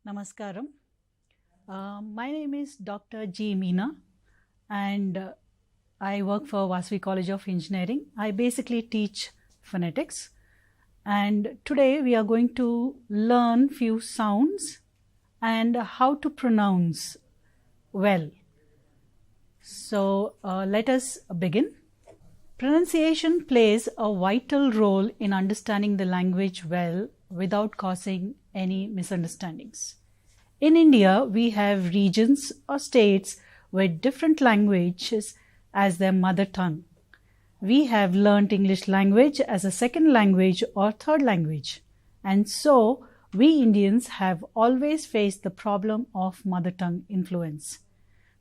Namaskaram. My name is Dr. G. Meena and I work for Vasavi College of Engineering. I basically teach phonetics and today we are going to learn few sounds and how to pronounce well. So let us begin. Pronunciation plays a vital role in understanding the language well without causing any misunderstandings. In India, we have regions or states with different languages as their mother tongue. We have learnt English language as a second language or third language, and so we Indians have always faced the problem of mother tongue influence.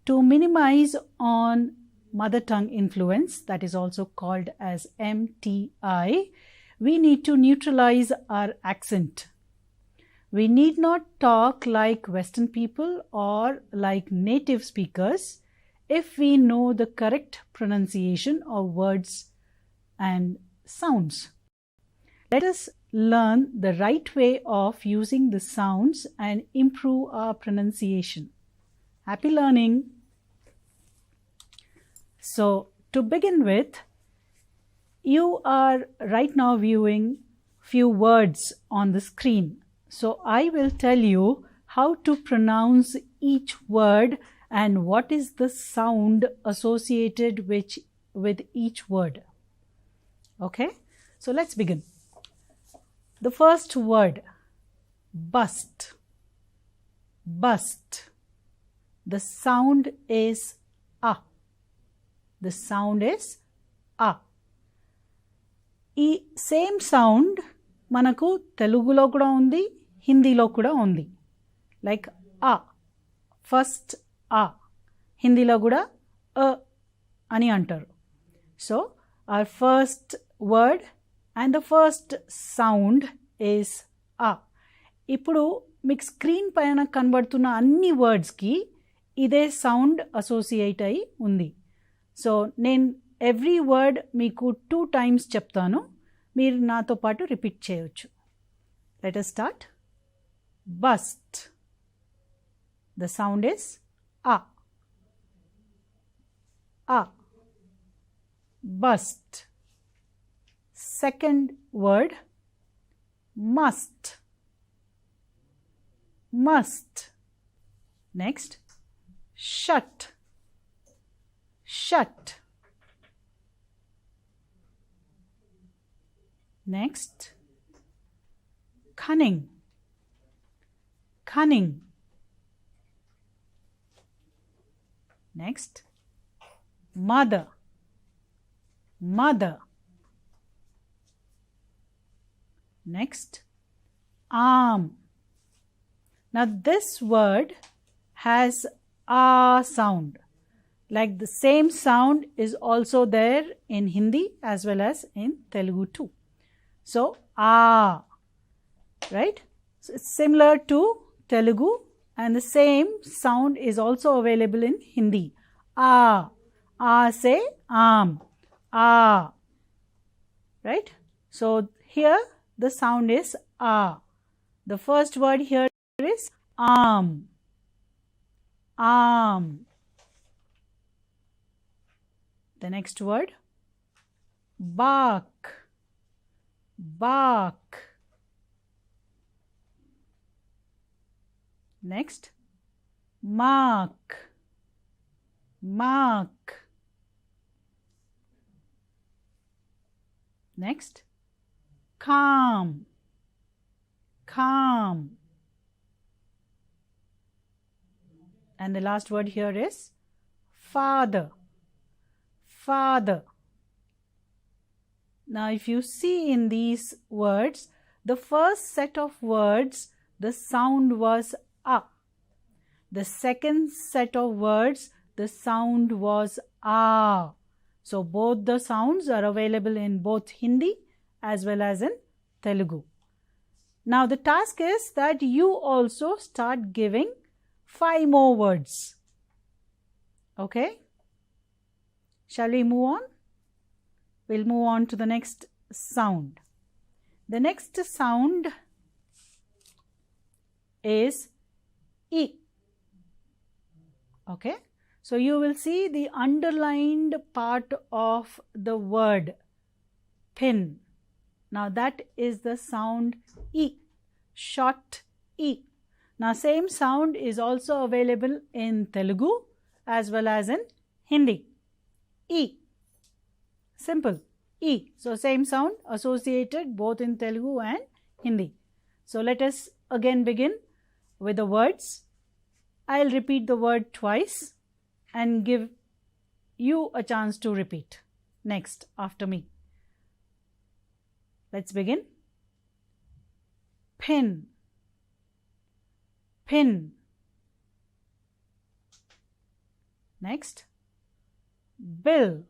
To minimize on mother tongue influence, that is also called as MTI, we need to neutralize our accent. We need not talk like Western people or like native speakers if we know the correct pronunciation of words and sounds. Let us learn the right way of using the sounds and improve our pronunciation. Happy learning! So, to begin with, you are right now viewing few words on the screen. So, I will tell you how to pronounce each word and what is the sound associated with each word. Okay, so let's begin. The first word, bust. Bust. The sound is A. The sound is A. ఈ same sound మనకు తెలుగులో కూడా ఉంది, హిందీలో కూడా ఉంది. Like ఆ, first ఆ, హిందీలో కూడా అ అని అంటారు. So our first word and the first sound is A. ఇప్పుడు మీకు స్క్రీన్ పైన కనబడుతున్న అన్ని వర్డ్స్కి ఇదే సౌండ్ అసోసియేట్ అయి ఉంది. సో నేను ఎవ్రీ వర్డ్ మీకు 2 times చెప్తాను, మీరు నాతో పాటు రిపీట్ చేయవచ్చు. Let us start. Bust. The sound is A. A. Bust. Second word, must. Must. Next, shut. Shut. Next, cunning. Cunning. Next, mother. Mother. Next, arm. Now this word has a sound. Like the same sound is also there in Hindi as well as in Telugu too. So, right? So, it's similar to Telugu and the same sound is also available in Hindi. Say arm. Right? So, here the sound is A. The first word here is arm. Arm. The next word, bark. Bark. Next, mark. Mark. Next, calm. Calm. And the last word here is father. Father. Now, if you see in these words, the first set of words, the sound was A. The second set of words, the sound was A. So, both the sounds are available in both Hindi as well as in Telugu. Now, the task is that you also start giving 5 more words. Okay? Shall we move on? We'll move on to the next sound. The next sound is E. Okay, so you will see the underlined part of the word pin. Now that is the sound E, short E. Now same sound is also available in Telugu as well as in Hindi. E, simple, E. So same sound associated both in Telugu and Hindi. So let us again begin with the words. I'll repeat the word twice and give you a chance to repeat next after me. Let's begin. Pin, pin. Next, bill,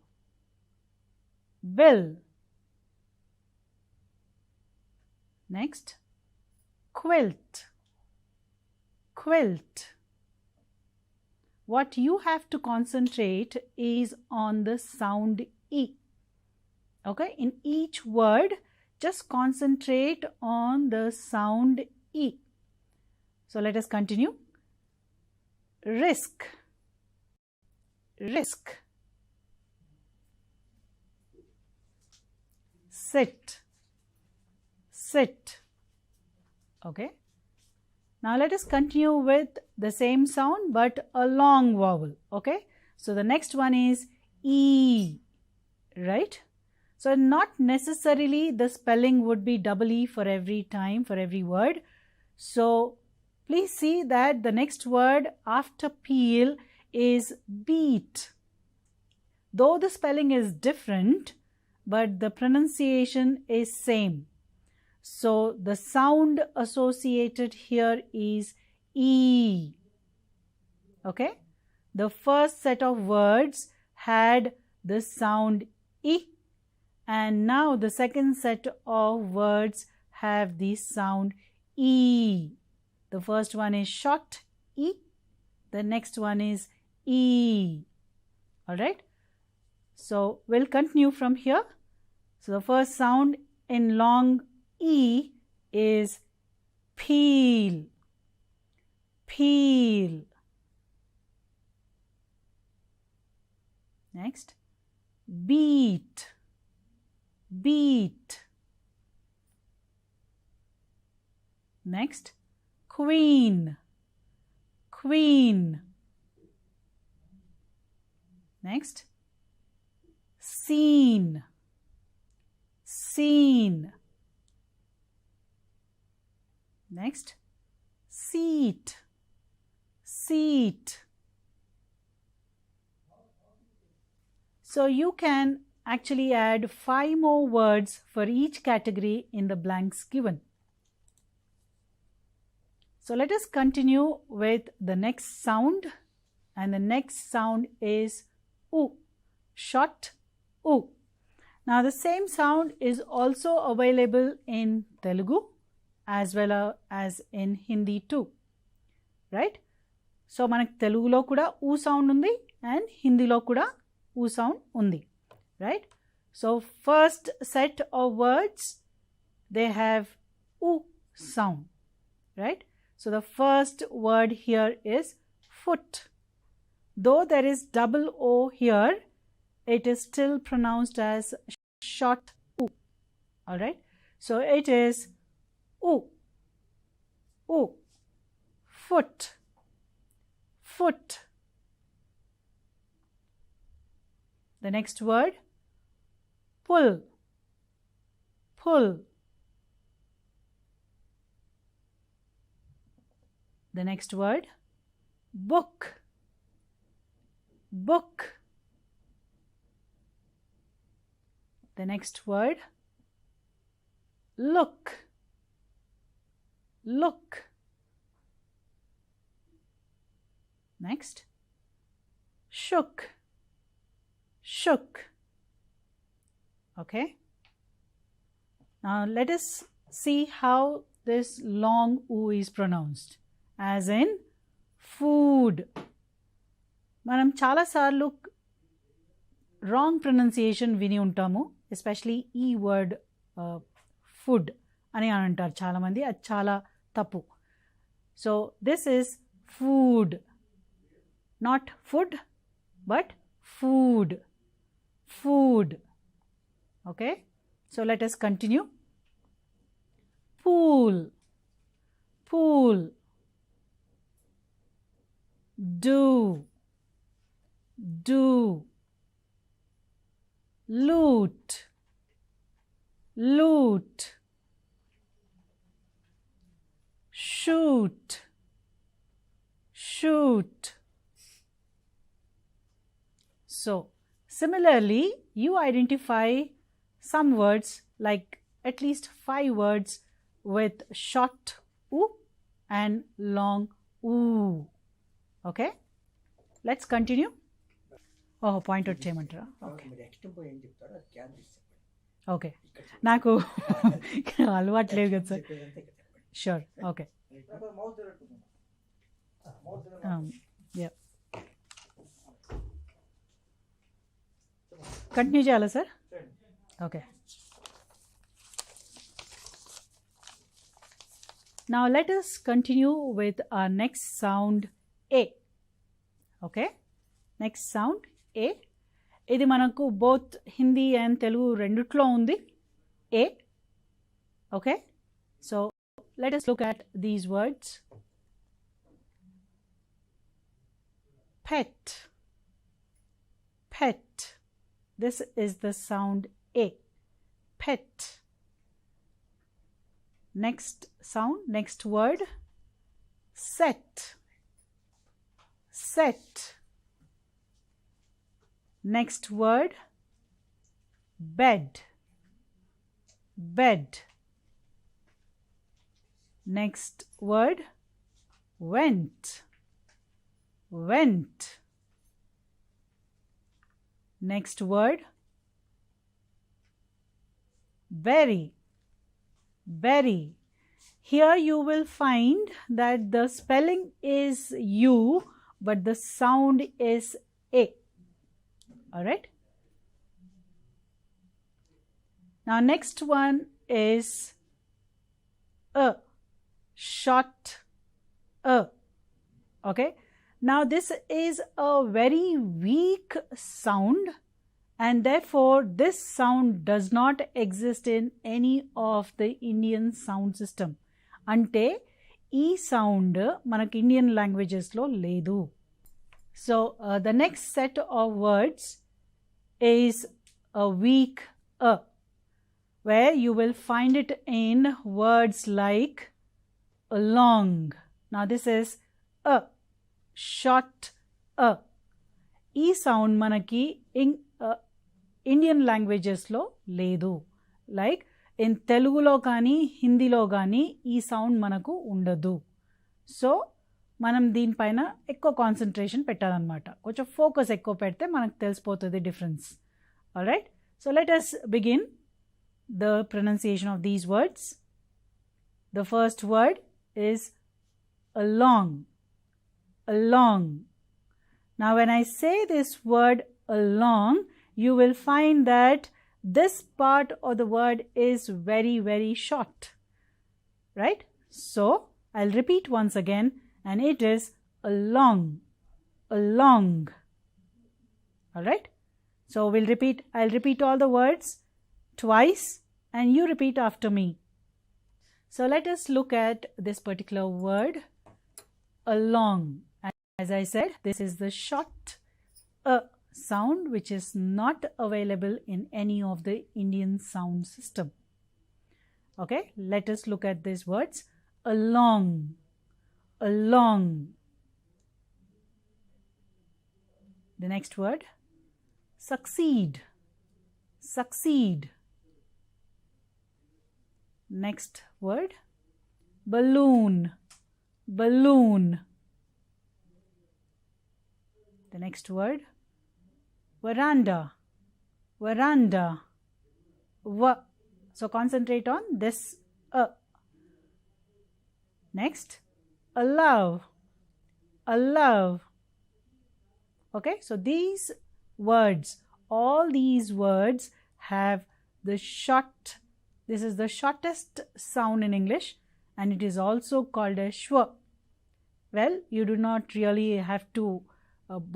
bill. Next, quilt, quilt. What you have to concentrate is on the sound E. Okay, in each word, just concentrate on the sound E. So let us continue. Risk, risk. Sit, sit. Okay. Now let us continue with the same sound but a long vowel. Okay. So the next one is E, right? So not necessarily the spelling would be double E for every time, for every word. So please see that the next word after peel is beat. Though the spelling is different, but the pronunciation is same. So the sound associated here is E. Okay. The first set of words had the sound E, and now the second set of words have the sound E. The first one is short E, the next one is E. Alright, so we'll continue from here. So the first sound in long E is peel, peel. Next, beat, beat. Next, queen, queen. Next, scene, scene. Next, seat, seat. So you can actually add 5 more words for each category in the blanks given. So let us continue with the next sound, and the next sound is U, short U. Now the same sound is also available in Telugu as well as in Hindi too, right? So manaku Telugulo kuda U sound undi and Hindi lo kuda U sound undi, right? So first set of words, they have U sound, right? So the first word here is foot. Though there is double O here, it is still pronounced as short U. Alright, so it is U, U, foot, foot. The next word, pull, pull. The next word, book, book. The next word, look, look. Next, shook, shook. Okay. Now let us see how this long U is pronounced. As in food. Manam chala sarlu wrong pronunciation vini untamu, especially E word food ani anantaru chala mandi, adi chala tappu. So this is food, not food but food, food. Okay, so let us continue. Pool, pool. Do, do. Loot, loot. Shoot, shoot. So, similarly, you identify some words, like at least 5 words with short oo and long oo. Okay, let's continue. Oh, point out cheyamantara. Okay. Okay. Naku alvaatu ledu kada sir. Sure. Okay. Yeah. Continue cheyala sir. Okay. Now let us continue with our next sound A. Okay. Next sound A. ఇది మనకు both Hindi and Telugu రెండిట్లో ఉంది. A. Okay. So let us look at these words. Pet, pet. This is the sound A. Pet. Next sound, next word, set, set. Next word, bed, bed. Next word, went, went. Next word, berry, berry. Here you will find that the spelling is U, but the sound is A. Alright. Now next one is A, short A. Okay. Now this is a very weak sound, and therefore this sound does not exist in any of the Indian sound system. Ante ee sound manaku Indian languages lo ledu. So the next set of words is a weak A, where you will find it in words like long. Now this is A, short A. ఈ sound మనకి Indian లాంగ్వేజెస్లో లేదు. Like in తెలుగులో కానీ హిందీలో కానీ ఈ sound మనకు ఉండదు. సో మనం దీనిపైన ఎక్కువ కాన్సన్ట్రేషన్ పెట్టాలన్నమాట. కొంచెం ఫోకస్ ఎక్కువ పెడితే మనకు తెలిసిపోతుంది difference. Alright. So let us begin the pronunciation of these words. The first word is along, along. Now when I say this word along, you will find that this part of the word is very, very short, right? So I'll repeat once again, and it is along, along. All right. So I'll repeat all the words twice, and you repeat after me. So let us look at this particular word, along. As I said, this is the short A sound which is not available in any of the Indian sound system. Okay, let us look at these words. Along, along. The next word, succeed, succeed. Next word, balloon, balloon. The next word, veranda, veranda. So concentrate on this A. Next, allow, allow. Okay, so these words, all these words have the short, this is the shortest sound in English, and it is also called as shwa, well, you do not really have to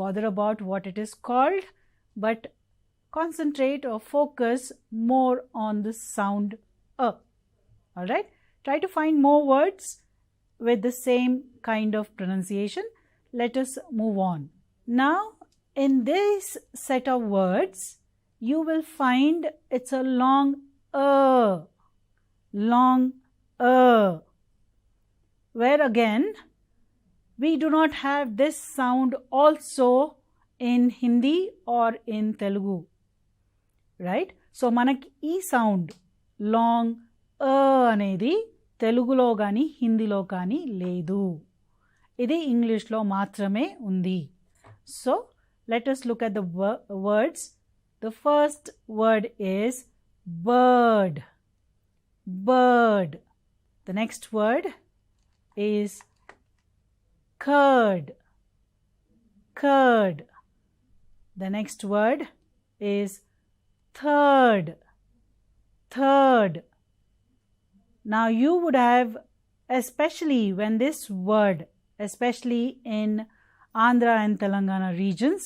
bother about what it is called, but concentrate or focus more on the sound a. Alright, try to find more words with the same kind of pronunciation. Let us move on. Now, in this set of words, you will find it's a long where again we do not have this sound also in Hindi or in Telugu, right? So manaki ee sound long అనేది తెలుగులో కానీ హిందీలో కానీ లేదు. ఇది ఇంగ్లీష్లో మాత్రమే ఉంది. So let us look at the words. The first word is bird. Bird. The next word is curd. Curd. The next word is third. Third. Now you would have, especially when this word, especially in Andhra and Telangana regions,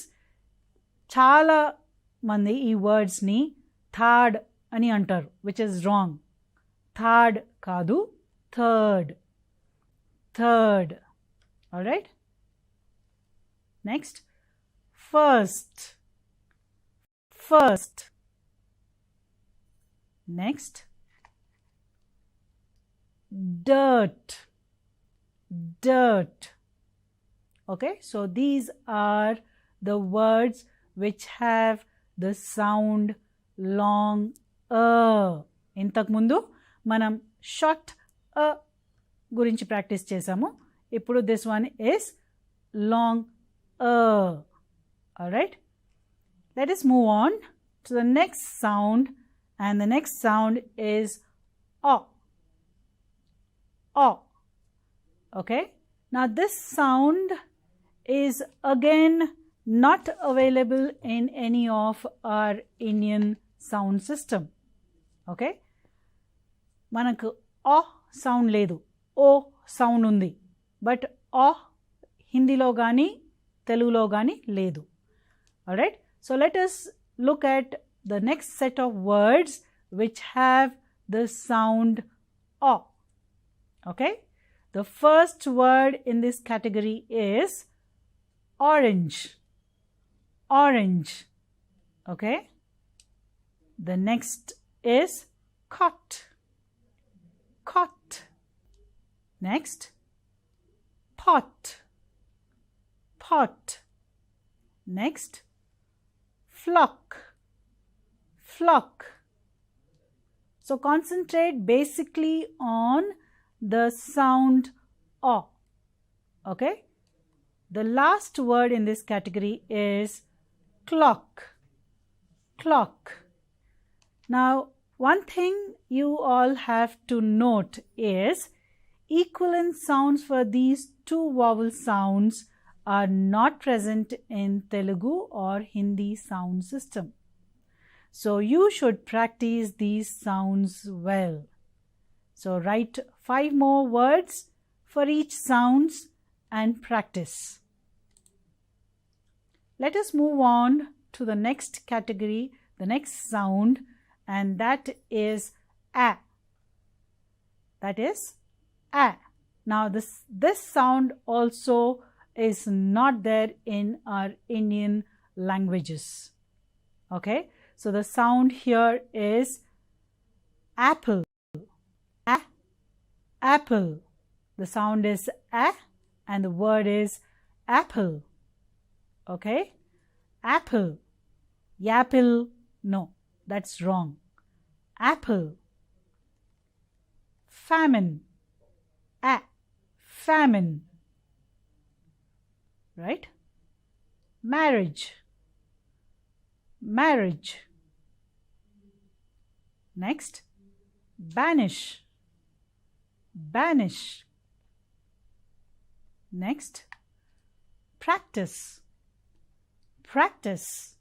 chala mandi ee words ni third ani antaru, which is wrong. Third kaadu, third. Third. All right. Next, first. First. Next, dirt. Dirt. Okay, so these are the words which have the sound long ఇంతకు ముందు మనం short గురించి practice చేసాము. ఇప్పుడు this one is long alright. Let us move on to the next sound, and the next sound is o. O. Okay, now this sound is again not available in any of our Indian sound system. Okay, manaku o sound ledu, o sound undi, but o Hindi lo gaani Telugulo gaani ledu. Alright, so let us look at the next set of words which have the sound o. Okay, the first word in this category is orange. Orange. Okay, the next is cot. Cot. Next, pot. Pot. Next, flock. Flock. So concentrate basically on the sound o. Okay, the last word in this category is clock. Clock. Now, one thing you all have to note is equivalent sounds for these two vowel sounds are not present in Telugu or Hindi sound system. So you should practice these sounds well. So write 5 more words for each sounds and practice. Let us move on to the next category, the next sound, and that is a. That is a. Now this sound also is not there in our Indian languages. Okay, so the sound here is apple. A. Apple. The sound is a and the word is apple. Okay, apple. Yapple, no, that's wrong. Apple. Famine. A. Famine. Right? Marriage. Marriage. Next, banish. Banish. Next, practice. Practice.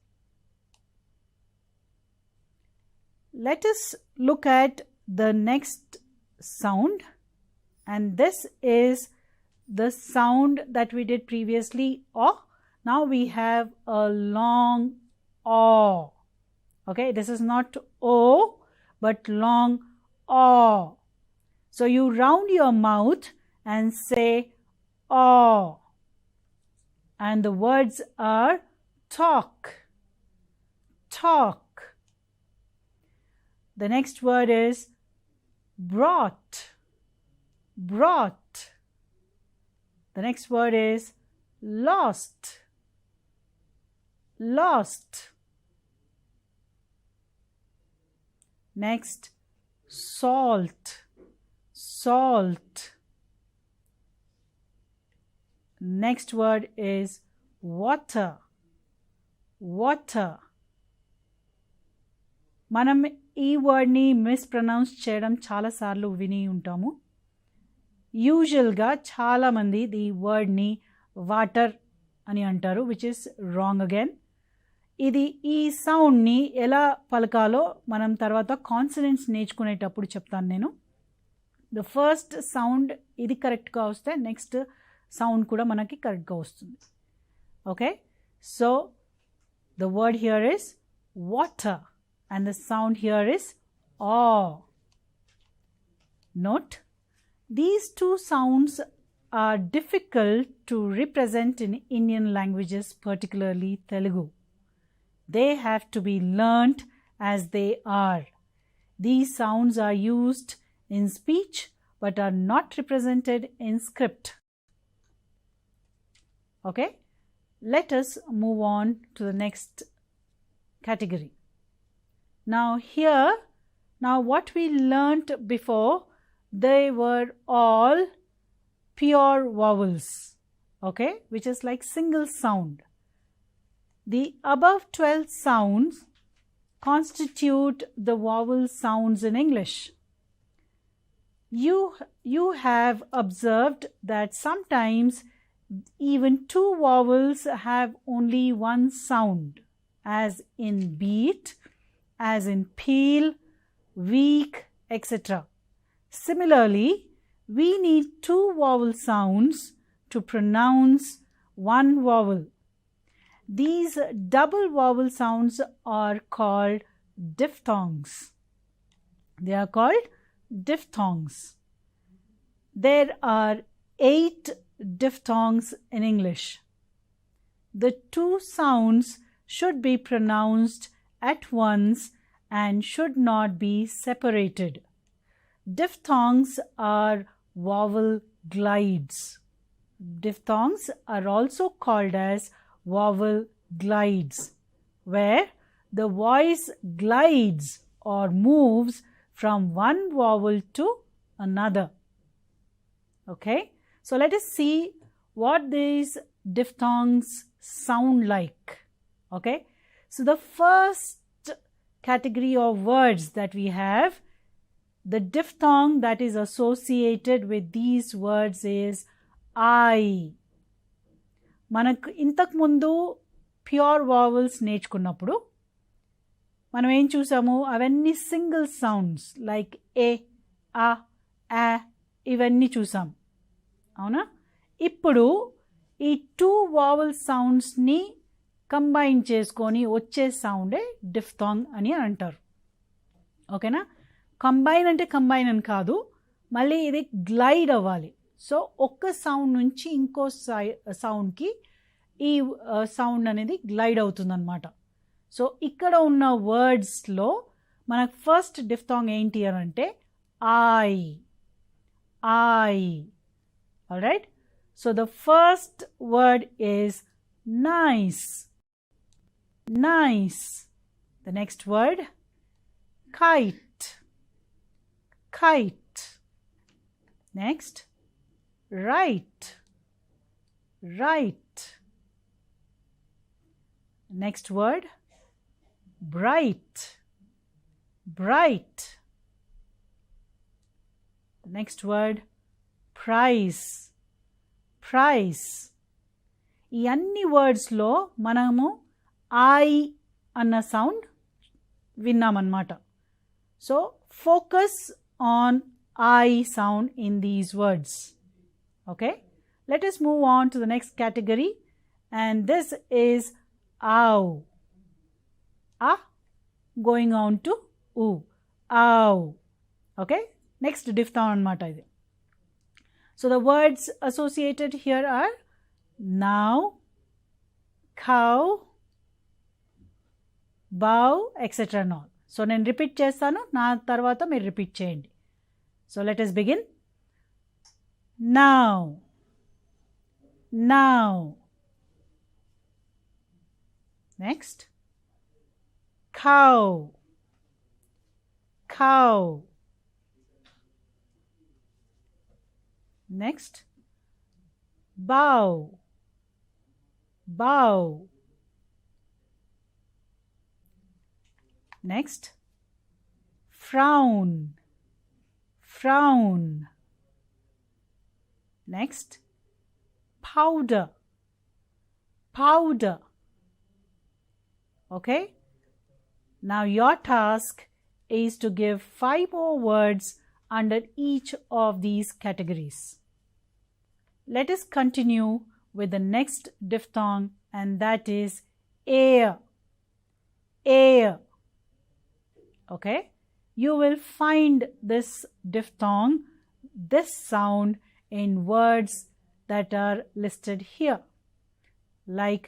Let us look at the next sound, and this is the sound that we did previously, O. Now we have a long O. Okay, this is not O, but long O. So you round your mouth and say O. And the words are talk, talk. The next word is brought, brought. The next word is lost, lost. Next, salt, salt. Next word is water, water. మనం ఈ వర్డ్ని మిస్ప్రొనౌన్స్ చేయడం చాలాసార్లు విని ఉంటాము. యూజువల్గా చాలామంది ఈ వర్డ్ని water అని అంటారు, విచ్ ఇస్ రాంగ్ అగైన్. ఇది ఈ సౌండ్ని ఎలా పలకాలో మనం తర్వాత కాన్సనెంట్స్ నేర్చుకునేటప్పుడు చెప్తాను నేను. ద ఫస్ట్ సౌండ్ ఇది కరెక్ట్గా వస్తే నెక్స్ట్ సౌండ్ కూడా మనకి కరెక్ట్గా వస్తుంది. Okay, so the word here is water and the sound here is aw. Note, these two sounds are difficult to represent in Indian languages, particularly Telugu. They have to be learnt as they are. These sounds are used in speech but are not represented in script. Okay, let us move on to the next category. Now here, what we learnt before, they were all pure vowels, okay, which is like single sound. The above 12 sounds constitute the vowel sounds in English. You have observed that sometimes even two vowels have only one sound, as in beat, as in peel, weak, etc. Similarly, we need two vowel sounds to pronounce one vowel. These double vowel sounds are called diphthongs. They are called diphthongs. There are 8 diphthongs in English. The two sounds should be pronounced at once and should not be separated. Diphthongs are vowel glides. Diphthongs are also called as vowel glides, where the voice glides or moves from one vowel to another. Okay, so let us see what these diphthongs sound like. Okay, so the first category of words that we have, the diphthong that is associated with these words is I. మనకు ఇంతకు ముందు pure vowels నేర్చుకున్నప్పుడు మనం ఏం చూసాము, అవన్నీ single sounds like ఏ, ఆ, ఆ ఇవన్నీ చూసాం, అవునా. ఇప్పుడు ఈ 2 వావెల్ సౌండ్స్ని కంబైన్ చేసుకొని వచ్చే సౌండే డిఫ్థాంగ్ అని అంటారు. ఓకేనా, కంబైన్ అంటే కంబైన్ అని కాదు, మళ్ళీ ఇది గ్లైడ్ అవ్వాలి. సో ఒక్క సౌండ్ నుంచి ఇంకో సౌండ్కి ఈ సౌండ్ అనేది గ్లైడ్ అవుతుందన్నమాట. సో ఇక్కడ ఉన్న వర్డ్స్లో మనకు ఫస్ట్ డిఫ్థాంగ్ ఏంటి అని అంటే I. Alright, so the first word is nice. Nice. The next word, kite. Kite. Next, right. Right. Next word, bright. Bright. The next word, price. Price. ఈ అన్ని వర్డ్స్లో మనము ఐ అన్న సౌండ్ విన్నామన్నమాట. So focus on I sound in these words. Okay, Let us move on to the next category, and this is ow. Going on to oo. Ow. Okay, next diphthong anamata idi. So the words associated here are now, cow, bow, etc. and all. So నేను repeat చేస్తాను, నా తర్వాత మీరు repeat చేయండి. So let us begin. Now, now. Next, cow, cow. Next, bow, bow. Next, frown, frown. Next, powder, powder. Okay, now your task is to give 5 more words under each of these categories. Let us continue with the next diphthong, and that is air. Air. Okay, you will find this diphthong, this sound, in words that are listed here. Like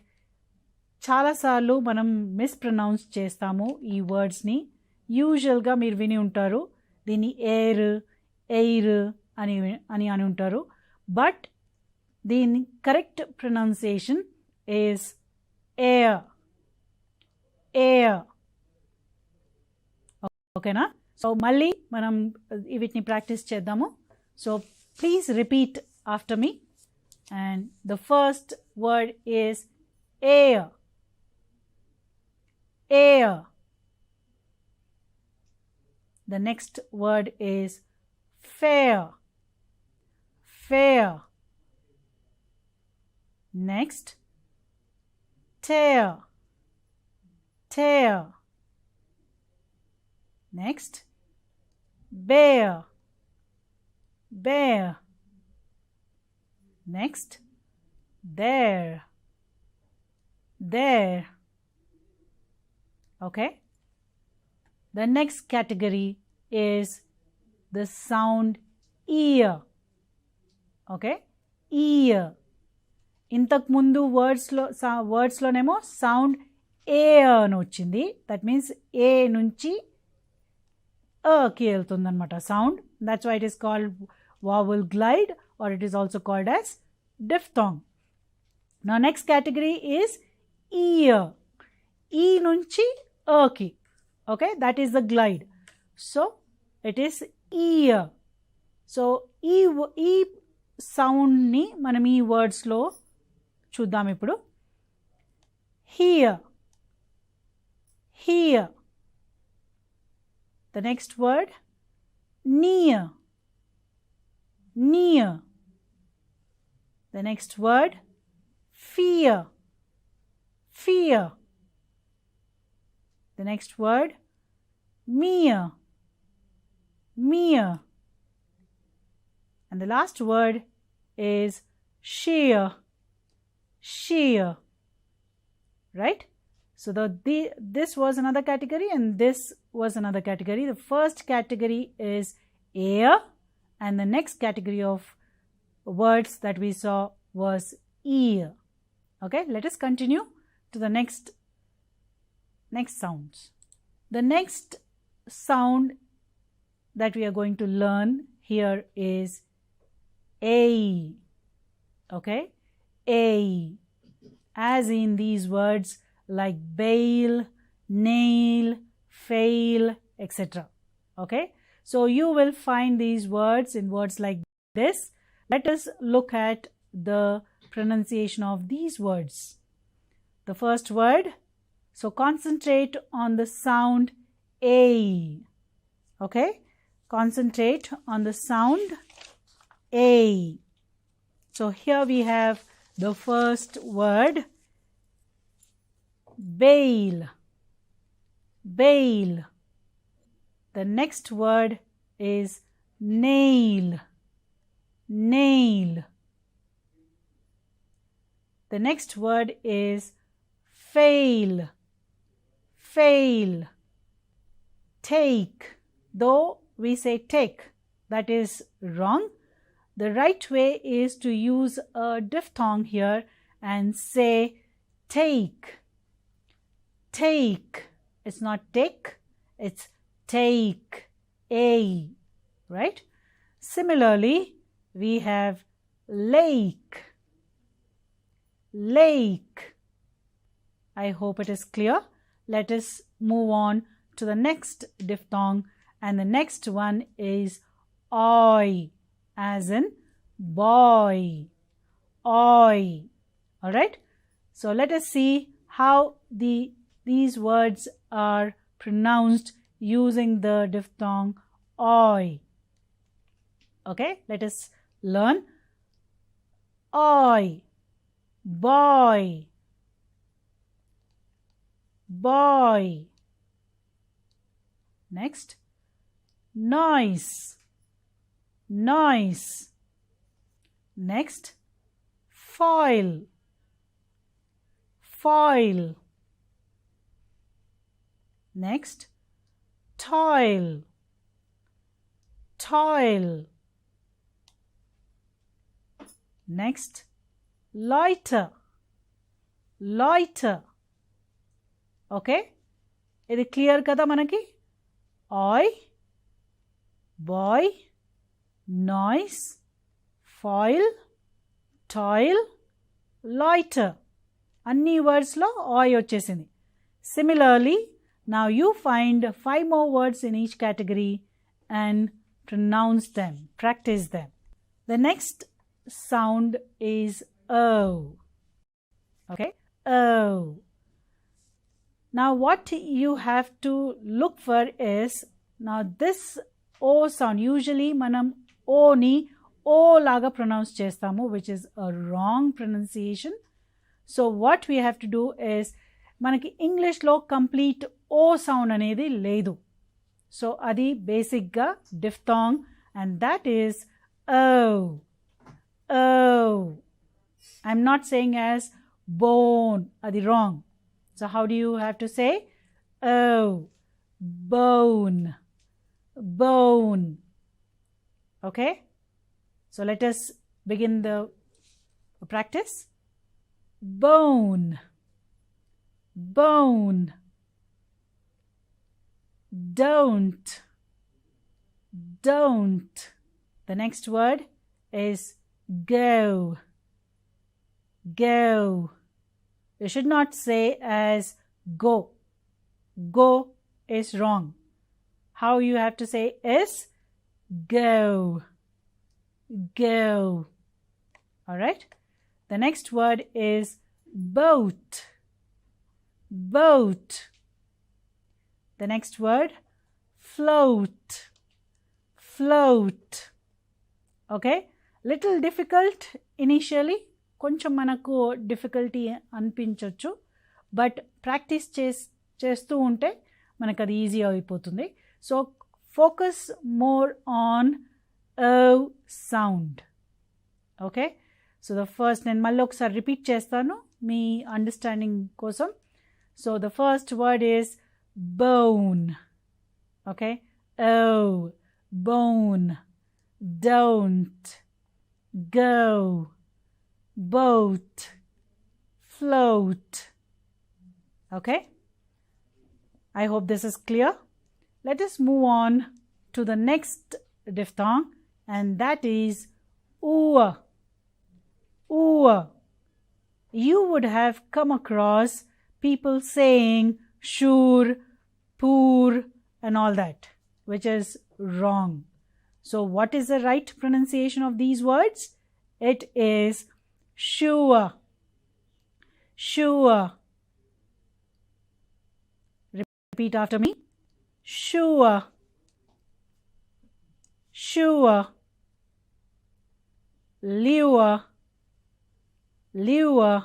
చాలాసార్లు మనం మిస్ప్రొనౌన్స్ చేస్తాము ఈ వర్డ్స్ని. యూజువల్గా మీరు విని ఉంటారు దీన్ని air, air అని అని అని ఉంటారు. బట్ దీని correct pronunciation is air, air. ఓకేనా? సో మళ్ళీ మనం వీటిని ప్రాక్టీస్ చేద్దాము. So please repeat after me. And the first word is air, air. The next word is fair, fair. Next, tear, tear. Next, bear, bear. Next, there, there. Okay, the next category is the sound ear. Okay, ear. ఇంతకు ముందు వర్డ్స్లోనేమో sound ఏ అని వచ్చింది. That means ఏ నుంచి కి వెళ్తుంది అనమాట sound. That's why it is called vowel glide, or it is also called as diphthong. Now next category is ear. E nunchi ki. Okay, that is the glide. So it is ear. So e sound ni manam ee words lo chuddam ippudu. Here, here. The next word, near, near. The next word, fear, fear. The next word, mere, mere. And the last word is sheer, sheer. Right? So this was another category and this was another category. The first category is air, and the next category of words that we saw was ear. Okay, let us continue to the next sounds. The next sound that we are going to learn here is a. Okay, a, as in these words like bail, nail, fail, etc. Okay, so you will find these words in words like this. Let us look at the pronunciation of these words. The first word, so concentrate on the sound a. Okay, concentrate on the sound a. So here we have the first word, bail, bail. The next word is nail, nail. The next word is fail. Fail. Take. Though we say take, that is wrong. The right way is to use a diphthong here and say take. Take. It's not take, it's take. A. Right? Similarly, we have lake. Lake. I hope it is clear. Let us move on to the next diphthong, and the next one is oi, as in boy. Oi. Alright? So let us see how these words are pronounced using the diphthong oi. Okay, let us learn. Oi, boy, boy. Next, noise, noise. Next, foil, foil. Next, toil, toil. Next, loiter, loiter. Okay, ఇది clear కదా మనకి? Oi, boy, noise, foil, toil, loiter. అన్ని wordsలో oi వచ్చేసింది. Similarly, now you find 5 more words in each category and pronounce them, practice them. The next sound is O. Okay, O. Now what you have to look for is, now this O sound, usually manam O ni O laga pronounce chestamu, which is a wrong pronunciation. So what we have to do is, manaki English lo complete O sound anedi ledu. So adi basic ga diphthong, and that is O. O. I'm not saying as bone, adi wrong. So how do you have to say? O. Bone. Bone. Okay? So let us begin the practice. Bone. Bone. Don't. Don't. The next word is go. Go. You should not say as go. Go is wrong. How you have to say is go. Go. Alright? The next word is boat. Boat. The next word, float. Float. Okay? Little difficult initially. కొంచెం మనకు difficulty అనిపించవచ్చు, but practice చేస్తూ ఉంటే మనకు అది easy అయిపోతుంది. So focus more on O sound. Okay, so the first, నేను మళ్ళీ ఒకసారి రిపీట్ చేస్తాను మీ అండర్స్టాండింగ్ కోసం. So the first word is bone. Okay, O, bone, don't, go, boat, float. Okay, I hope this is clear. Let us move on to the next diphthong, and that is 𝗚. 𝗚. You would have come across people saying sure, poor and all that, which is wrong. So what is the right pronunciation of these words? It is sure. Sure. Repeat after me. Sure. Sure. Lure. Lure.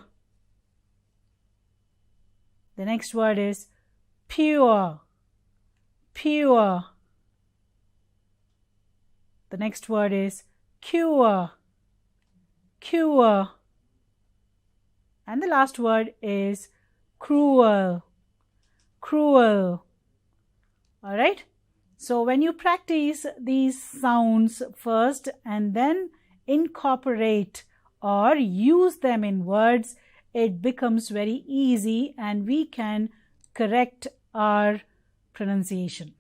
The next word is pure. Pure. The next word is cure. Cure. And the last word is cruel. Cruel. Alright? So when you practice these sounds first and then incorporate or use them in words, it becomes very easy and we can correct our pronunciation.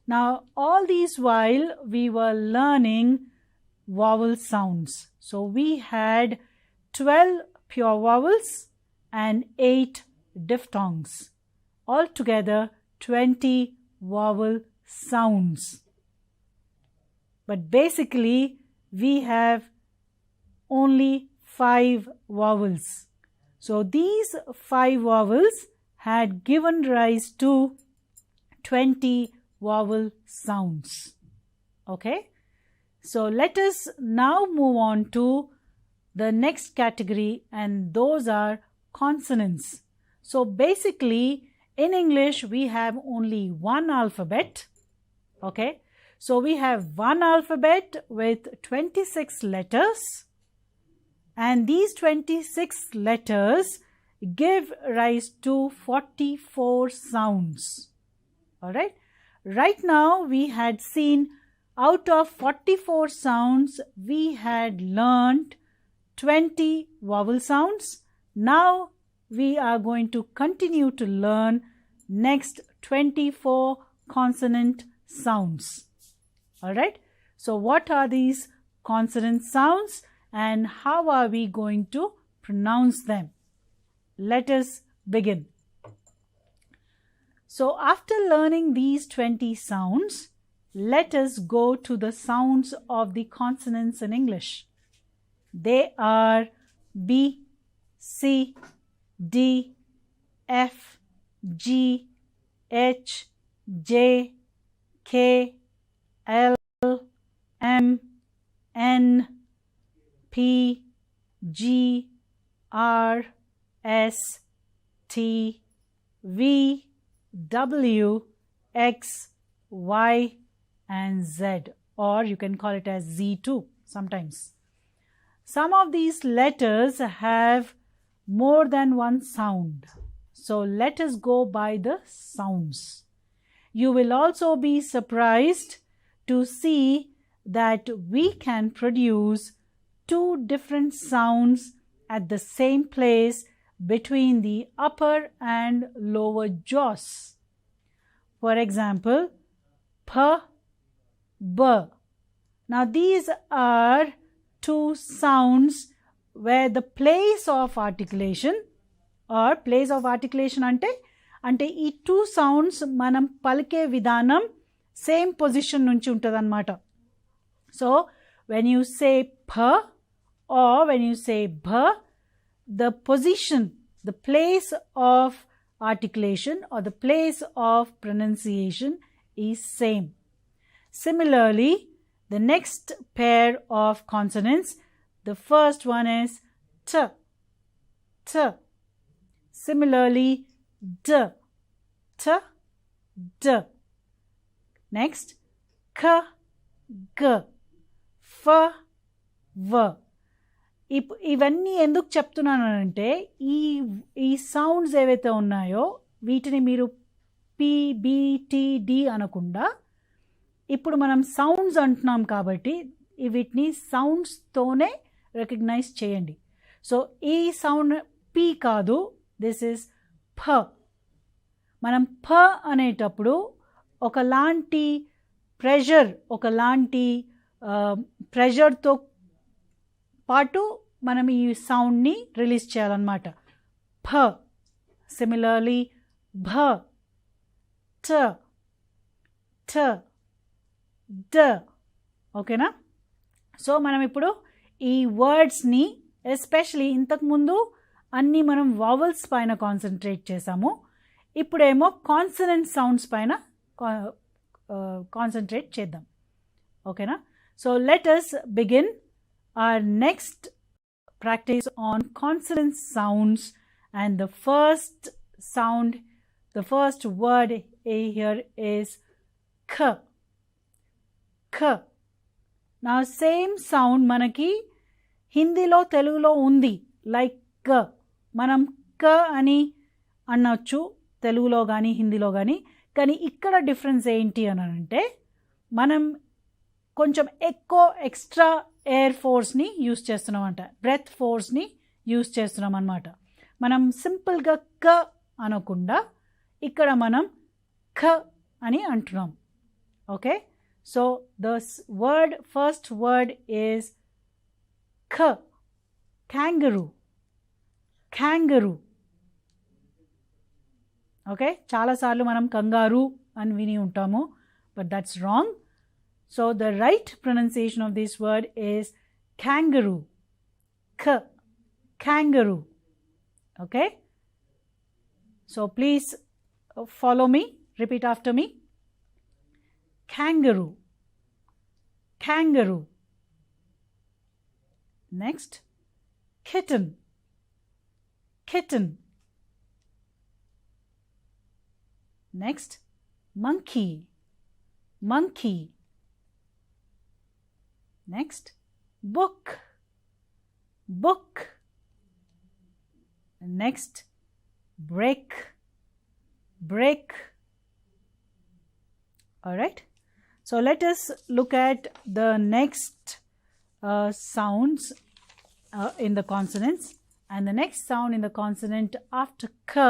Now, all these while we were learning vowel sounds. So we had 12 pure vowels and 8 diphthongs. Altogether 20 vowel sounds. But basically we have only 5 vowels. So these 5 vowels had given rise to 20 vowel sounds. Okay? So let us now move on to the next category, and those are consonants. So basically in English we have only one alphabet. Okay? So we have one alphabet with 26 letters, and these 26 letters give rise to 44 sounds. Alright? Right now we had seen out of 44 sounds we had learned 20 vowel sounds. Now we are going to continue to learn next 24 consonant sounds. Alright? So what are these consonant sounds and how are we going to pronounce them? Let us begin. So after learning these 20 sounds, let us go to the sounds of the consonants in English. They are B, C, D, F, G, H, J, K, L, M, N, P, G, R, S, T, V, W, X, Y, and Z, or you can call it as Z too sometimes. Some of these letters have more than one sound. So let us go by the sounds. You will also be surprised to see that we can produce 2 different sounds at the same place between the upper and lower jaws. For example, P, B. Now these are 2 sounds where the place of articulation or place of articulation అంటే ఈ 2 sounds మనం పలికే విధానం same position నుంచి ఉంటదన్నమాట. So when you say P or when you say B, the position, the place of articulation or the place of pronunciation is same. Similarly, the next pair of consonants, the first one is T, T. Similarly, D, T, D. Next, K, G, F, V. ఇవన్నీ ఎందుకు చెప్తున్నానంటే ఈ sounds ఏవైతే ఉన్నాయో వీటిని మీరు P, B, T, D అనకుండా ఇప్పుడు మనం సౌండ్స్ అంటున్నాం కాబట్టి వీటిని సౌండ్స్తోనే రికగ్నైజ్ చేయండి. సో ఈ సౌండ్ పి కాదు, దిస్ ఇస్ ఫ. మనం ఫ అనేటప్పుడు ఒకలాంటి ప్రెషర్తో పాటు మనం ఈ సౌండ్ని రిలీజ్ చేయాలన్నమాట. ఫ. సిమిలర్లీ భ, ట, ఠ, డ. ఓకేనా? సో మనం ఇప్పుడు ఈ వర్డ్స్ని ఎస్పెషలీ ఇంతకుముందు అన్నీ మనం వావల్స్ పైన కాన్సన్ట్రేట్ చేసాము, ఇప్పుడేమో కాన్సనెంట్ సౌండ్స్ పైన కాన్సన్ట్రేట్ చేద్దాం. ఓకేనా? So let us begin our next practice on consonant sounds, and the first sound, the first word here is k. K. Now same sound manaki Hindilo Telugulo undi like k. మనం క అని అనొచ్చు తెలుగులో కానీ హిందీలో కానీ. కానీ ఇక్కడ డిఫరెన్స్ ఏంటి అని అంటే మనం కొంచెం ఎక్కువ ఎక్స్ట్రా ఎయిర్ ఫోర్స్ని యూస్ చేస్తున్నాం అంట, బ్రెత్ ఫోర్స్ని యూస్ చేస్తున్నాం అన్నమాట. మనం సింపుల్గా క అనకుండా ఇక్కడ మనం ఖ అని అంటున్నాం. Okay, so the first word is ఖ, kangaroo. kangaroo. ఓకే, చాలాసార్లు మనం కంగారు అని విని ఉంటాము, but that's wrong. So the right pronunciation of this word is kangaroo. ఖ, kangaroo. Okay, so please follow me, repeat after me. Kangaroo. Kangaroo. Next, kitten. Kitten. Next, monkey. Monkey. Next, book. Book. Next, break. Break. All right, so let us look at the next sounds in the consonants, and the next sound in the consonant after k,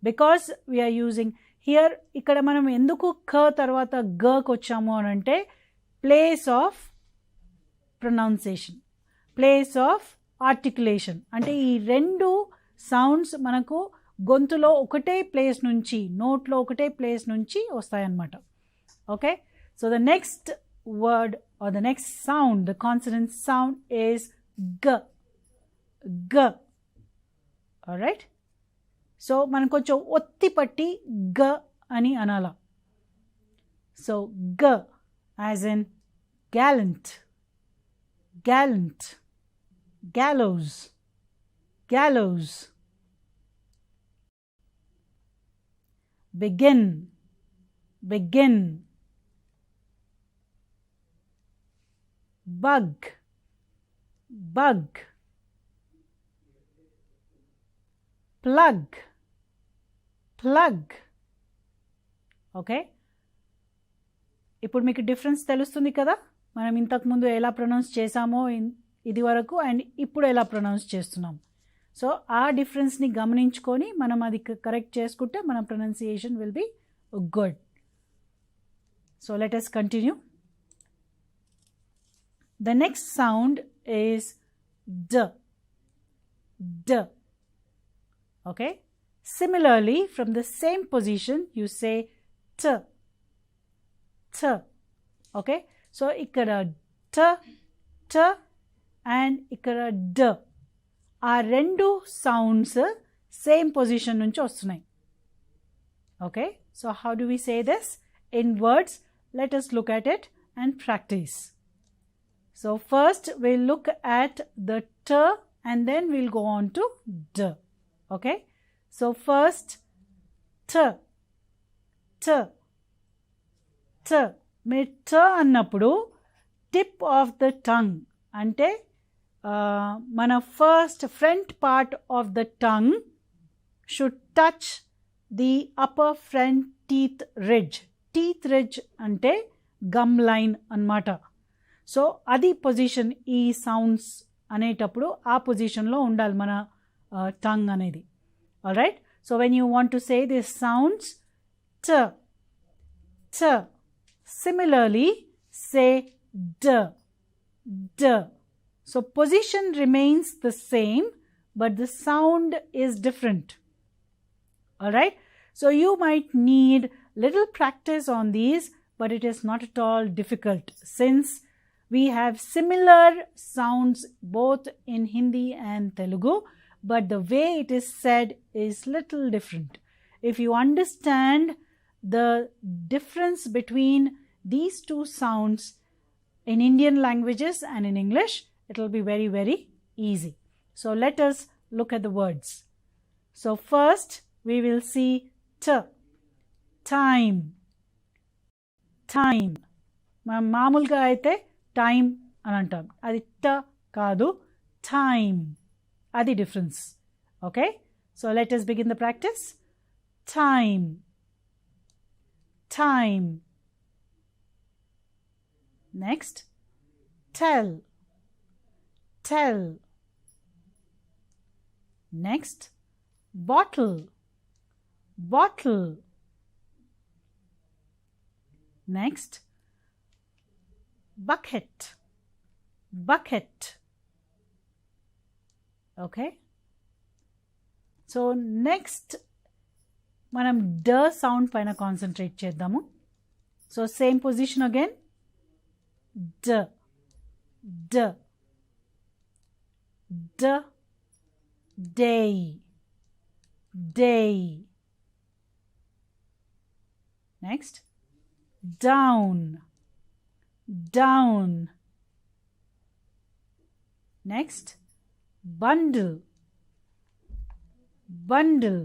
because we are using here ikkada manam enduku k tarvata g ku vachamu anante place of pronunciation, place of articulation, ante ee rendu sounds manaku గొంతులో ఒకటే place నుంచి, నోట్లో ఒకటే place నుంచి వస్తాయన్నమాట. Okay, so the next word or the next sound, the consonant sound is గ. గ. Alright, so మనం కొంచెం ఒత్తి పట్టి గ అని అనాల. సో గ as in gallant, gallant, gallows, gallows. Begin, begin. Bug, bug. Plug, plug. Okay, ఇప్పుడు మీకు డిఫరెన్స్ తెలుస్తుంది కదా, మనం ఇంతకుముందు ఎలా ప్రొనౌన్స్ చేసామో ఇది వరకు అండ్ ఇప్పుడు ఎలా ప్రొనౌన్స్ చేస్తున్నాం. సో ఆ డిఫరెన్స్ని గమనించుకొని మనం అది కరెక్ట్ చేసుకుంటే మన pronunciation will be good. So let us continue. The next sound is డ్. డ్. Okay, similarly from the same position you say ట. ట. ఓకే, సో ఇక్కడ ట, ట అండ్ ఇక్కడ డ్, ఆ రెండు సౌండ్స్ సేమ్ పొజిషన్ నుంచి వస్తున్నాయి. Okay, so how do we say this in words? Let us look at it and practice. So first we'll look at the t and then we'll go on to d. Okay, so first t, t, t. మీరు t అన్నప్పుడు tip of the tongue అంటే మన first front part of the tongue should touch the upper front teeth ridge. Teeth ridge అంటే gum line అన్నమాట. So అది position ఈ sounds అనేటప్పుడు ఆ పొజిషన్లో ఉండాలి మన టంగ్ అనేది. Alright, so when you want to say this sounds ట, ట. సిమిలర్లీ సే డ్, డ్. So position remains the same, but the sound is different. Alright, so you might need little practice on these, but it is not at all difficult since we have similar sounds both in Hindi and Telugu, but the way it is said is little different. If you understand the difference between these two sounds in Indian languages and in English, it will be very, very easy. So let us look at the words. So first we will see t, time, time. మామూలుగా అయితే time అని అంటాం, అది ట కాదు, time. అది difference. Okay, so let us begin the practice. Time, time. Next, tell, tell. Next, bottle, bottle. Next, bucket, bucket. Okay, so next manam d sound paina concentrate chedamu. So same position again, d, d, d, day, day. Next, down, down. Next, bundle, bundle.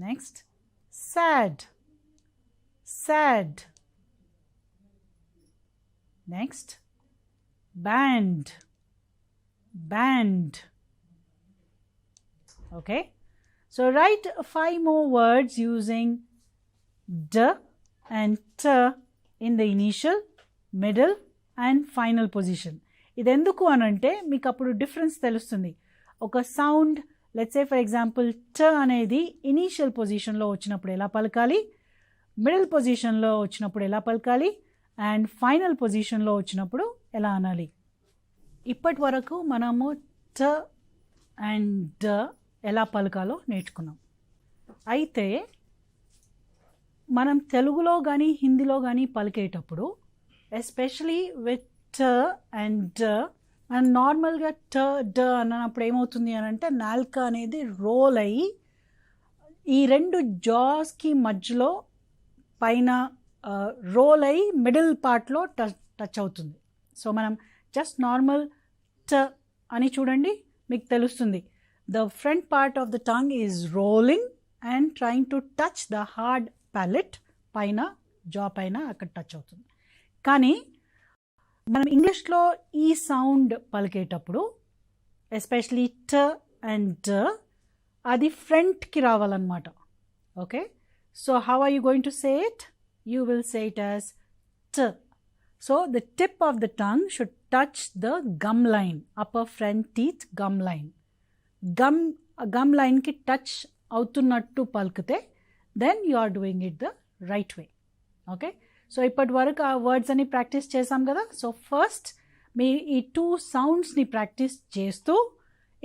Next, sad, sad. Next, band, band. Okay, so write 5 more words using d and t in the initial, middle and final position. ఇది ఎందుకు అనంటే మీకు అప్పుడు difference తెలుస్తుంది. ఒక sound let's say for example ట అనేది initial పొజిషన్లో వచ్చినప్పుడు ఎలా పలకాలి, మిడిల్ పొజిషన్లో వచ్చినప్పుడు ఎలా పలకాలి అండ్ ఫైనల్ పొజిషన్లో వచ్చినప్పుడు ఎలా అనాలి. ఇప్పటి వరకు మనము ట అండ్ డ ఎలా పలకాలో నేర్చుకున్నాం. అయితే మనం తెలుగులో కానీ హిందీలో కానీ పలికేటప్పుడు ఎస్పెషలీ విత్ ట అండ్ డ మనం నార్మల్గా ట డ అన్నప్పుడు ఏమవుతుంది అని అంటే నాల్క అనేది రోల్ అయ్యి ఈ రెండు జాస్కి మధ్యలో పైన రోల్ అయ్యి మిడిల్ పార్ట్లో టచ్ అవుతుంది. సో మనం జస్ట్ నార్మల్ ట అని చూడండి మీకు తెలుస్తుంది. The front part of the tongue is rolling and trying to touch the hard palate పైన జా పైన అక్కడ టచ్ అవుతుంది. కానీ మనం ఇంగ్లీష్లో ఈ సౌండ్ పలికేటప్పుడు ఎస్పెషలీ ట అండ్ డ అది ఫ్రంట్కి రావాలన్నమాట. Okay, so how are you going to say it? You will say it as ట. So the tip of the tongue should touch the gum line, upper front teeth gum line. Gum లైన్కి touch అవుతున్నట్టు పలికితే then you are doing it the right way. Okay, so ఇప్పటి వరకు ఆ words అని practice చేసాం కదా. సో ఫస్ట్ మీ ఈ 2 సౌండ్స్ని ప్రాక్టీస్ చేస్తూ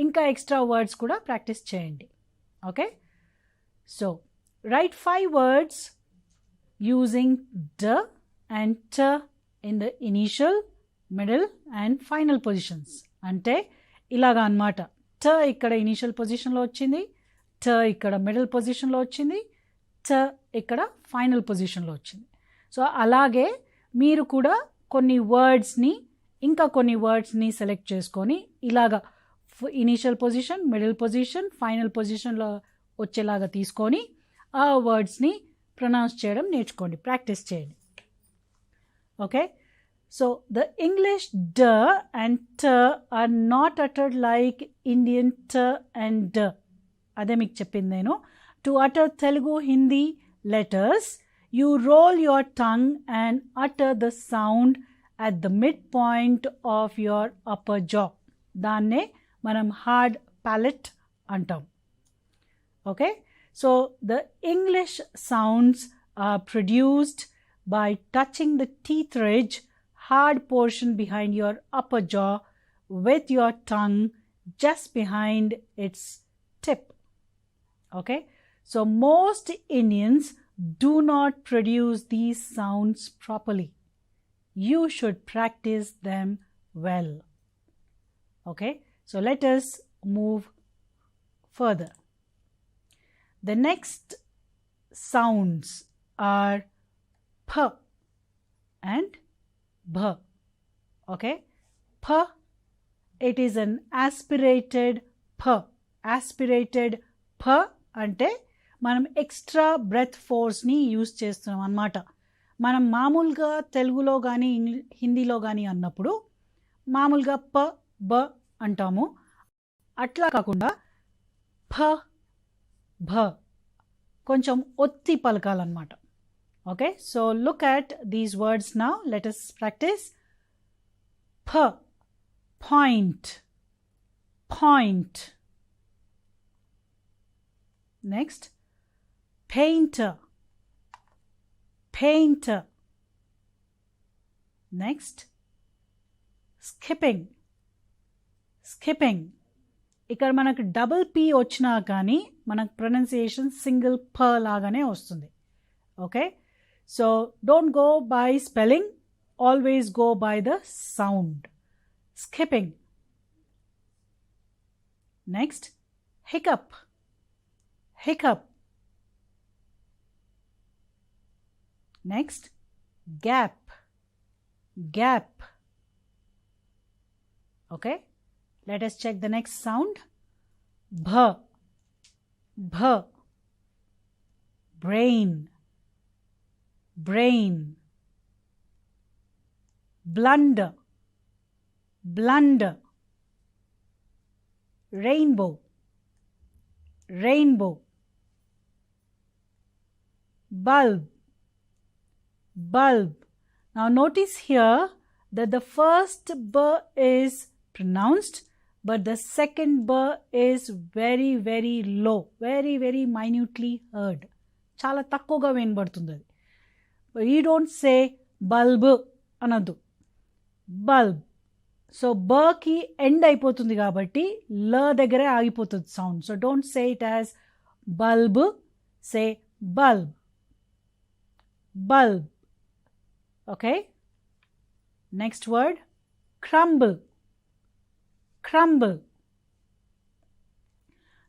ఇంకా ఎక్స్ట్రా వర్డ్స్ కూడా ప్రాక్టీస్ చేయండి. Okay, so right 5 words using డ అండ్ ట in the initial, middle and final positions. అంటే ఇలాగా అన్నమాట. ట ఇక్కడ ఇనీషియల్ పొజిషన్లో వచ్చింది, ట ఇక్కడ మిడిల్ పొజిషన్లో వచ్చింది, ట ఇక్కడ ఫైనల్ పొజిషన్లో వచ్చింది. సో అలాగే మీరు కూడా కొన్ని వర్డ్స్ని ఇంకా కొన్ని వర్డ్స్ని సెలెక్ట్ చేసుకొని ఇలాగా initial position, middle position, final పొజిషన్లో వచ్చేలాగా తీసుకొని ఆ వర్డ్స్ని ప్రొనౌన్స్ చేయడం నేర్చుకోండి, ప్రాక్టీస్ చేయండి. Okay, so the English d and t are not uttered like Indian t and d. అదే మీకు చెప్పింది నేను. To utter Telugu Hindi letters, you roll your tongue and utter the sound at the midpoint of your upper jaw. దాన్నే మనం hard palate అంటాం. Okay, so the English sounds are produced by touching the teeth ridge, hard portion behind your upper jaw, with your tongue just behind its tip. Okay, so most Indians do not produce these sounds properly. You should practice them well. Okay, so let us move further. The next sounds are p and bh. Okay, p, it is an aspirated p. Aspirated p అంటే మనం extra breath ఫోర్స్ని use చేస్తున్నాం అన్నమాట. మనం మామూలుగా తెలుగులో కానీ హిందీలో కానీ అన్నప్పుడు మామూలుగా ప బ అంటాము. అట్లా కాకుండా ఫ భ కొంచెం ఒత్తి పలకాలన్నమాట. Okay, so look at these words now. Let us practice. P, point, point. Next, painter, painter. Next, skipping, skipping. ఇక్కడ మనకు డబుల్ పి వచ్చినా కానీ మనకు ప్రొనౌన్సియేషన్ సింగిల్ ప లాగానే వస్తుంది. Okay, so don't go by spelling, always go by the sound. Skipping. Next, hiccup, hiccup. Next, gap, gap. Okay, let us check the next sound. Bh, bh. Brain, brain. Blunder, blunder. Rainbow, rainbow. Bulb, bulb. Now notice here that the first b is pronounced, but the second b is very, very low, very, very minutely heard. చాలా తక్కువగా వినబడుతుంది అది. You don't say bulb అనద్దు, bulb. So బకి end అయిపోతుంది కాబట్టి ల దగ్గరే ఆగిపోతుంది సౌండ్. So don't say it as bulb, say bulb, bulb. Okay, next word crumble, crumble.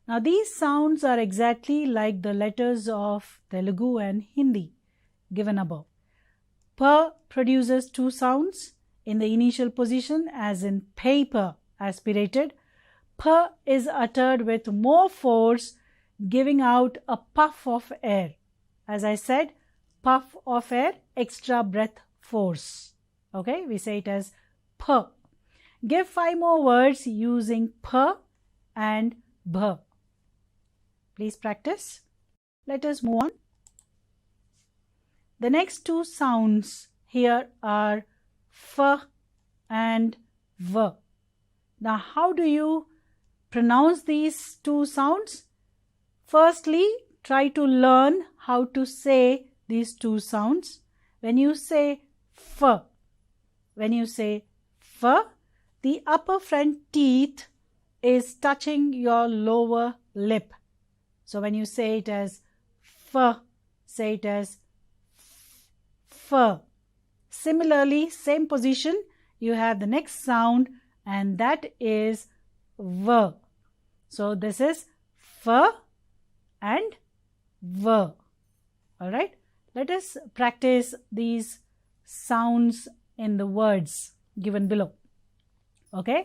Now these sounds are exactly like the letters of Telugu and Hindi given above. Pa produces two sounds in the initial position, as in paper, aspirated. Pa is uttered with more force, giving out a puff of air. As I said, puff of air, extra breath force. Okay, we say it as pa. Give 5 more words using pa and bh. Please practice. Let us move on. The next two sounds here are f and v. Now, how do you pronounce these two sounds? Firstly, try to learn how to say these two sounds. When you say f, the upper front teeth is touching your lower lip. So when you say it as f, say it as f. Similarly, same position, you have the next sound, and that is v. So this is f and v. All right, let us practice these sounds in the words given below. Okay,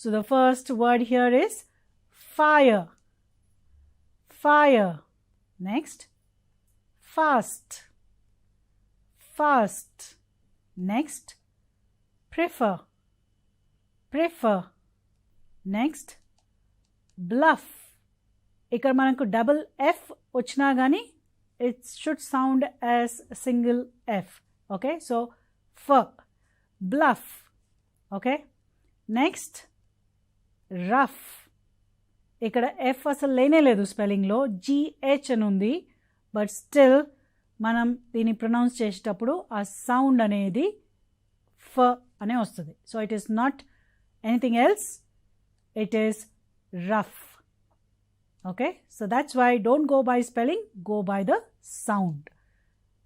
so the first word here is fire, fire. Next, fast, fast. Next, prefer, prefer. Next, bluff. ఇక్కడ మనకు double F వచ్చినా కానీ it should sound as a single f. Okay, so f, bluff. Okay, next, rough. ఇక్కడ F అసలు లేనే లేదు స్పెల్లింగ్లో, GH అని ఉంది, బట్ స్టిల్ మనం దీన్ని ప్రొనౌన్స్ చేసేటప్పుడు ఆ సౌండ్ అనేది ఫ అనే వస్తుంది. So it is not anything else, it is rough. Okay, so that's why don't go by spelling, go by the sound.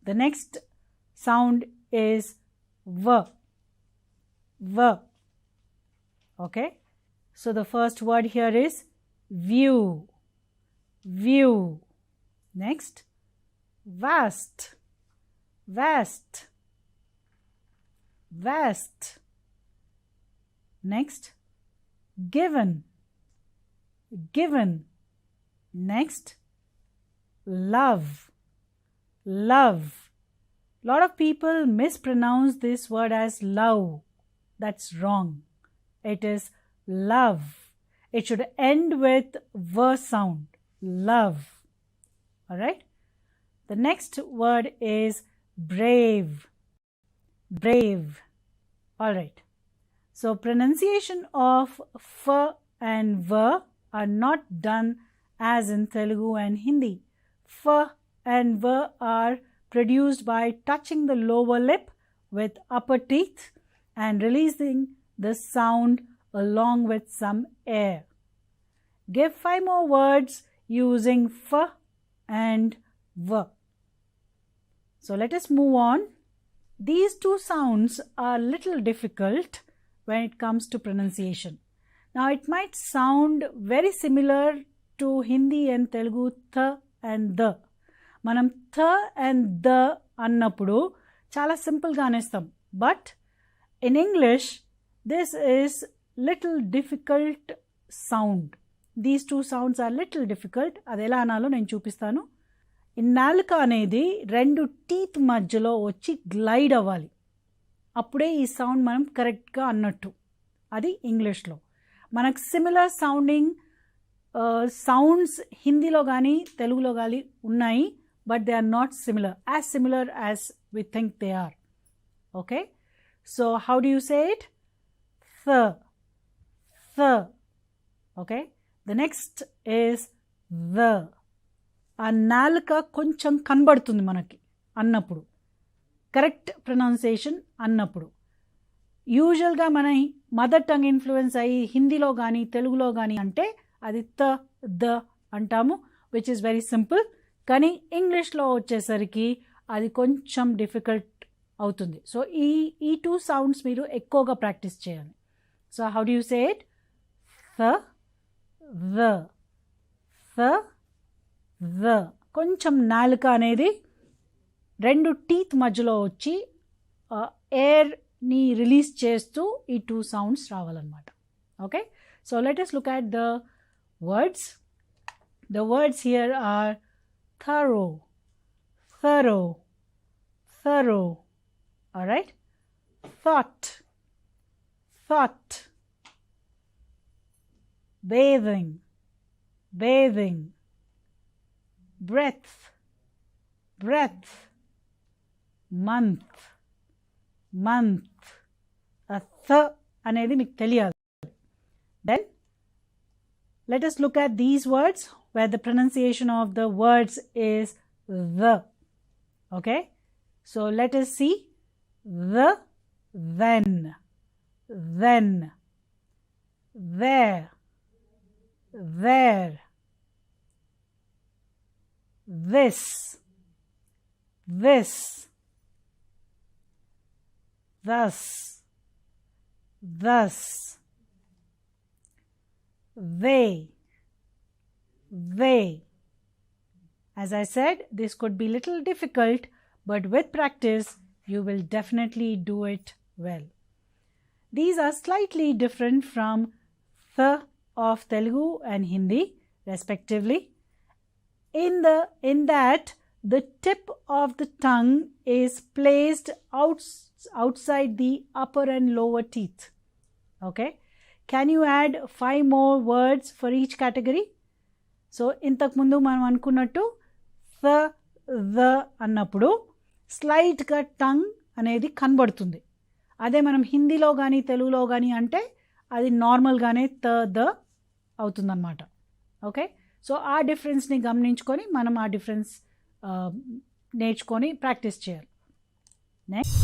The next sound is v, v. Okay, so the first word here is view, view. Next, vast, vast, vast. Next, given, given. Next, love, love. Lot of people mispronounce this word as love. That's wrong. It is love. it should end with V sound, love. Alright? The next word is brave, brave. Alright. So pronunciation of F and V are not done as in Telugu and Hindi. F and V are produced by touching the lower lip with upper teeth and releasing the sound along with some air. Give 5 more words using F and V. So let us move on. These two sounds are little difficult when it comes to pronunciation. Now it might sound very similar to Hindi and Telugu, th and the. Manam th and the annappudu chala simple ga anestam. But in English, this is little difficult sound. These two sounds are little difficult. Adi ela analo nenu chupistanu. In నాలుక అనేది 2 teeth మధ్యలో వచ్చి glide అవ్వాలి. అప్పుడే ఈ sound మనం కరెక్ట్గా అన్నట్టు. అది ఇంగ్లీష్లో. మనకు సిమిలర్ సౌండింగ్ సౌండ్స్ హిందీలో కానీ తెలుగులో కానీ ఉన్నాయి. But they are not similar as we think they are. Okay, so how do you say it? th. Okay, the next is the. ఆ నాలుక కొంచెం కనబడుతుంది మనకి అన్నప్పుడు, కరెక్ట్ ప్రొనౌన్సియేషన్ అన్నప్పుడు. యూజువల్గా మన మదర్ టంగ్ ఇన్ఫ్లుయెన్స్ అయ్యి హిందీలో కానీ తెలుగులో కానీ అంటే అది త ద అంటాము, విచ్ ఇస్ వెరీ సింపుల్. కానీ ఇంగ్లీష్లో వచ్చేసరికి అది కొంచెం డిఫికల్ట్ అవుతుంది. సో ఈ 2 సౌండ్స్ మీరు ఎక్కువగా ప్రాక్టీస్ చేయాలి. So how do you say it? th, the, th, the. కొంచెం నాలుక అనేది 2 టీత్ మధ్యలో వచ్చి ఎయిర్ని రిలీజ్ చేస్తూ ఈ 2 సౌండ్స్ రావాలన్నమాట. Okay, so let us look at the words. The words here are thorough, thorough, thorough. All right, thought, thought, bathing, bathing, breath, breath, month, month. A th అనేది మీకు తెలియాలి. Then let us look at these words where the pronunciation of the words is the. Okay, so let us see the, then, there, there, this, thus, they. As I said, this could be little difficult, but with practice you will definitely do it well. These are slightly different from th of Telugu and Hindi respectively, in that the tip of the tongue is placed outside the upper and lower teeth. Okay, can you add 5 more words for each category? So ఇంతకు ముందు మనం అనుకున్నట్టు the అన్నప్పుడు స్లైట్గా tongue అనేది కనబడుతుంది. అదే మనం హిందీలో కానీ తెలుగులో కానీ అంటే అది నార్మల్గానే ద అవుతుందన్నమాట. ఓకే, సో ఆ డిఫరెన్స్ని గమనించుకొని మనం ఆ డిఫరెన్స్ నేర్చుకొని ప్రాక్టీస్ చేయాలి. నెక్స్ట్